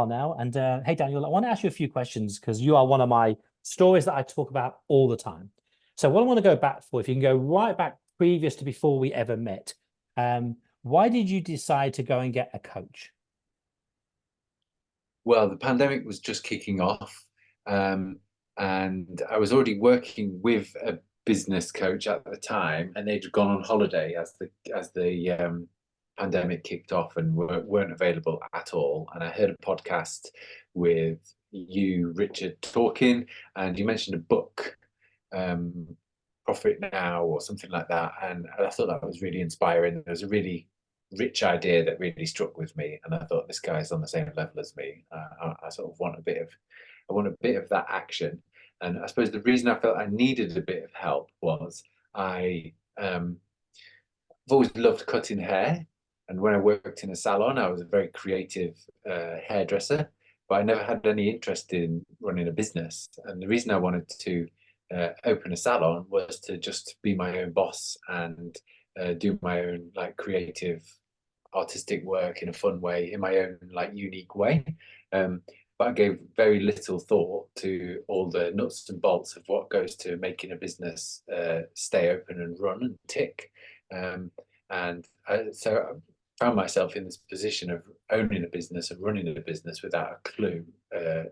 while now. And hey, Daniel, I want to ask you a few questions because you are one of my stories that I talk about all the time. So what I want to go back for, if you can go right back previous to before we ever met, why did you decide to go and get a coach? Well, the pandemic was just kicking off, and I was already working with a business coach at the time, and they'd gone on holiday as the pandemic kicked off and weren't available at all. And I heard a podcast with you, Richard, talking, and you mentioned a book, um, Profit Now or something like that, and I thought that was really inspiring. There was a really rich idea that really struck with me, and I thought this guy's on the same level as me. I sort of want a bit of that action, and I suppose the reason I felt I needed a bit of help was I've always loved cutting hair, and when I worked in a salon, I was a very creative hairdresser, but I never had any interest in running a business. And the reason I wanted to open a salon was to just be my own boss and do my own like creative artistic work in a fun way, in my own like unique way. Um, but I gave very little thought to all the nuts and bolts of what goes to making a business stay open and run and tick. Um, so I found myself in this position of owning a business and running a business without a clue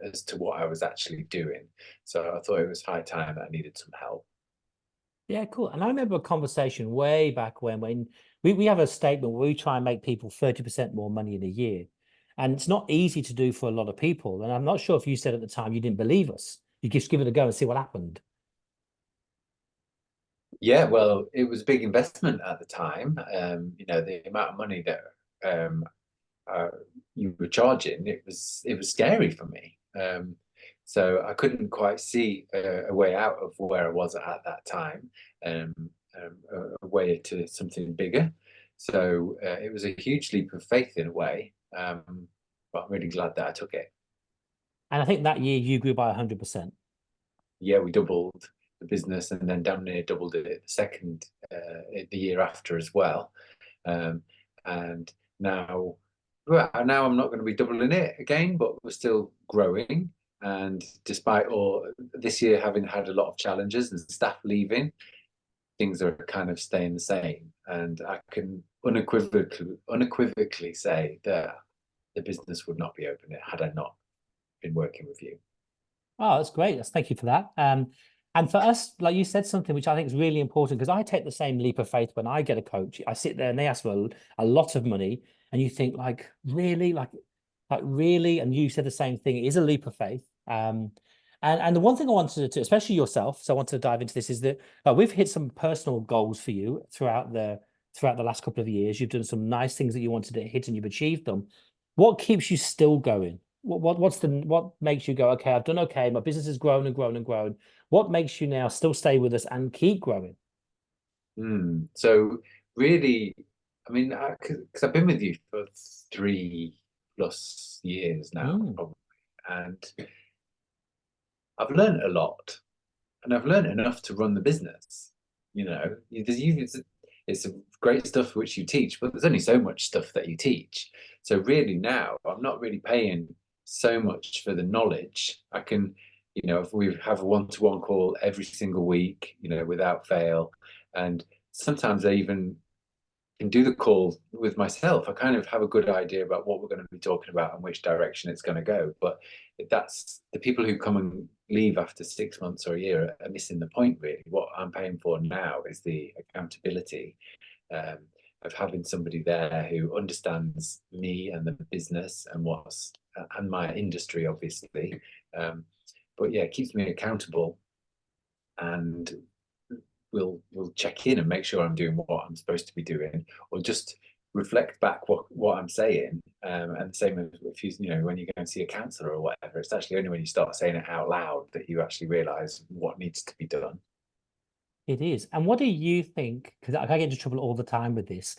as to what I was actually doing. So I thought it was high time that I needed some help. Yeah, cool. And I remember a conversation way back when we have a statement where we try and make people 30% more money in a year. And it's not easy to do for a lot of people. And I'm not sure if you said at the time you didn't believe us. You just give it a go and see what happened. Yeah, well, it was a big investment at the time. The amount of money that um, uh, you were charging, it was scary for me. So I couldn't quite see a way out of where I was at that time, um, a way to something bigger. So it was a huge leap of faith in a way, but I'm really glad that I took it. And I think that year you grew by 100%. Yeah, we doubled the business and then damn near doubled it the year after as well. Um, and now, well, now I'm not going to be doubling it again, but we're still growing. And despite all this year having had a lot of challenges and staff leaving, things are kind of staying the same. And I can unequivocally say that the business would not be open had I not been working with you. Oh, that's great. Thank you for that. And for us, like you said something which I think is really important because I take the same leap of faith when I get a coach. I sit there and they ask for a lot of money, and you think like really, like really, and you said the same thing. It is a leap of faith. And the one thing I wanted to, especially yourself, so I wanted to dive into this is that we've hit some personal goals for you throughout the last couple of years. You've done some nice things that you wanted to hit, and you've achieved them. What keeps you still going? What makes you go, okay, I've done okay, my business has grown and grown and grown. What makes you now still stay with us and keep growing? So really, I mean, because I've been with you for 3+ years now, Mm. probably, and I've learned a lot, and I've learned enough to run the business. It's great stuff which you teach, but there's only so much stuff that you teach. So really now, I'm not really paying so much for the knowledge. I can, if we have a one-to-one call every single week, without fail, and sometimes I even can do the call with myself. I kind of have a good idea about what we're going to be talking about and which direction it's going to go. But that's the people who come and leave after 6 months or a year are missing the point, really. What I'm paying for now is the accountability um, of having somebody there who understands me and the business and my industry, obviously. But yeah, it keeps me accountable and we'll check in and make sure I'm doing what I'm supposed to be doing, or just reflect back what I'm saying. And the same if when you go and see a counselor or whatever, it's actually only when you start saying it out loud that you actually realize what needs to be done. It is. And what do you think? Because I get into trouble all the time with this.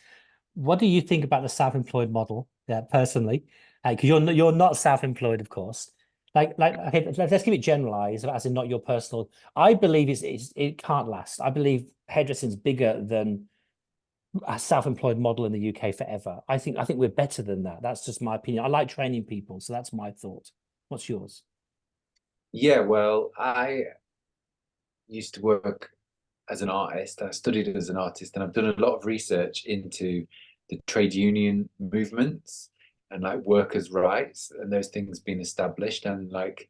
What do you think about the self-employed model? Yeah, personally, because you're not self-employed, of course. Like okay, let's give it generalized, as in not your personal. I believe it can't last. I believe hairdressing is bigger than a self-employed model in the UK forever. I think we're better than that. That's just my opinion. I like training people, so that's my thought. What's yours? Yeah, well, I used to work as an artist. I studied as an artist, and I've done a lot of research into the trade union movements and like workers' rights and those things being established. And like,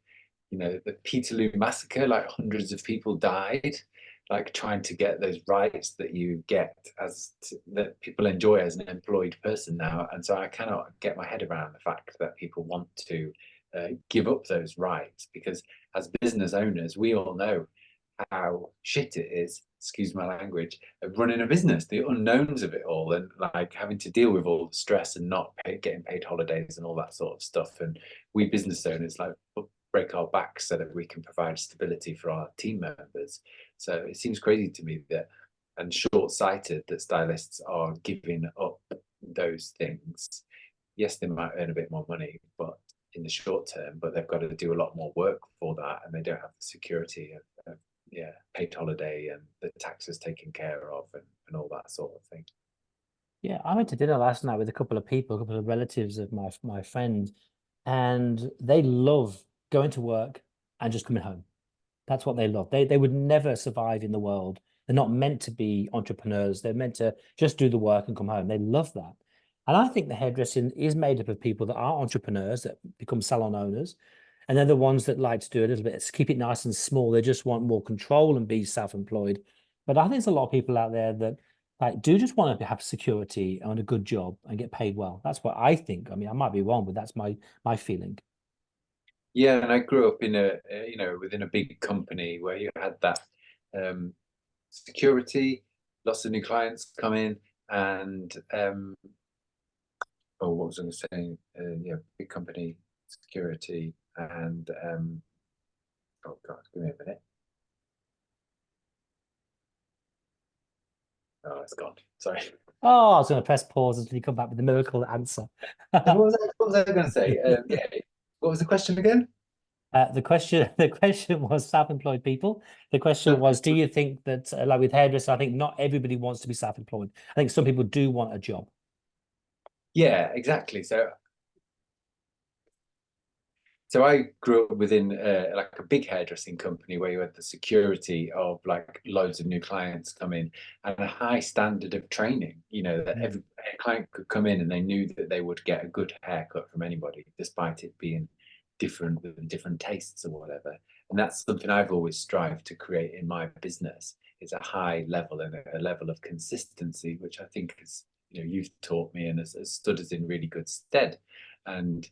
the Peterloo massacre, like hundreds of people died, like trying to get those rights that you get that people enjoy as an employed person now. And so I cannot get my head around the fact that people want to give up those rights, because as business owners, we all know how shit it is, excuse my language, of running a business, the unknowns of it all, and like having to deal with all the stress and not getting paid holidays and all that sort of stuff. And we business owners like break our backs so that we can provide stability for our team members. So it seems crazy to me that, and short-sighted, that stylists are giving up those things. Yes, they might earn a bit more money, but in the short term, but they've got to do a lot more work for that, and they don't have the security of yeah, paid holiday and the taxes taken care of, and all that sort of thing. Yeah, I went to dinner last night with a couple of people, a couple of relatives of my friend, and they love going to work and just coming home. That's what they love. They would never survive in the world. They're not meant to be entrepreneurs. They're meant to just do the work and come home. They love that. And I think the hairdressing is made up of people that are entrepreneurs that become salon owners. And they're the ones that like to do a little bit, keep it nice and small. They just want more control and be self-employed. But I think there's a lot of people out there that like do just want to have security and a good job and get paid well. That's what I think. I mean, I might be wrong, but that's my feeling. Yeah, and I grew up in within a big company where you had that um, security, lots of new clients come in, and oh, what was I going to say? Yeah, big company, security, and oh God, give me a minute. Oh, it's gone. Sorry. Oh, I was going to press pause until you come back with the miracle answer. What was I going to say? Yeah, what was the question again? The question was self-employed people. The question was, do you think that, like with hairdressers, I think not everybody wants to be self-employed. I think some people do want a job. Yeah, exactly. So I grew up within like a big hairdressing company where you had the security of like loads of new clients come in and a high standard of training. That Mm. every client could come in and they knew that they would get a good haircut from anybody, despite it being different with different tastes or whatever. And that's something I've always strived to create in my business. Is a high level and a level of consistency, which I think is, you've taught me and has stood us in really good stead. And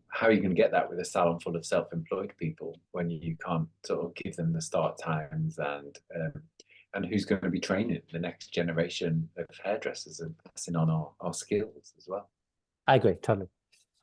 how are you going to get that with a salon full of self-employed people when you can't sort of give them the start times, and who's going to be training the next generation of hairdressers and passing on our skills as well? I agree, totally.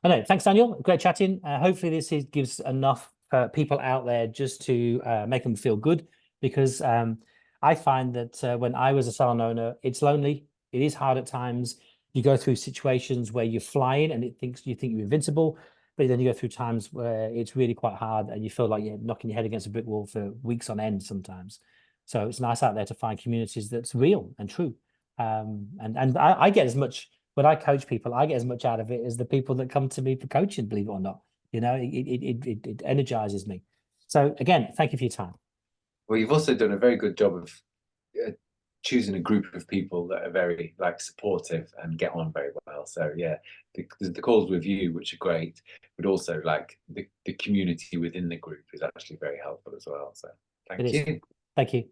I know. Thanks, Daniel. Great chatting. Hopefully, gives enough people out there just to make them feel good because I find that when I was a salon owner, it's lonely. It is hard at times. You go through situations where you're flying and you think you're invincible, but then you go through times where it's really quite hard and you feel like you're knocking your head against a brick wall for weeks on end sometimes. So it's nice out there to find communities that's real and true. And I get as much when I coach people, I get as much out of it as the people that come to me for coaching, believe it or not. It energizes me. So again, thank you for your time. Well, you've also done a very good job of uh, choosing a group of people that are very like supportive and get on very well. So yeah, the calls with you, which are great, but also like the community within the group is actually very helpful as well. So It thank is. you. Thank you.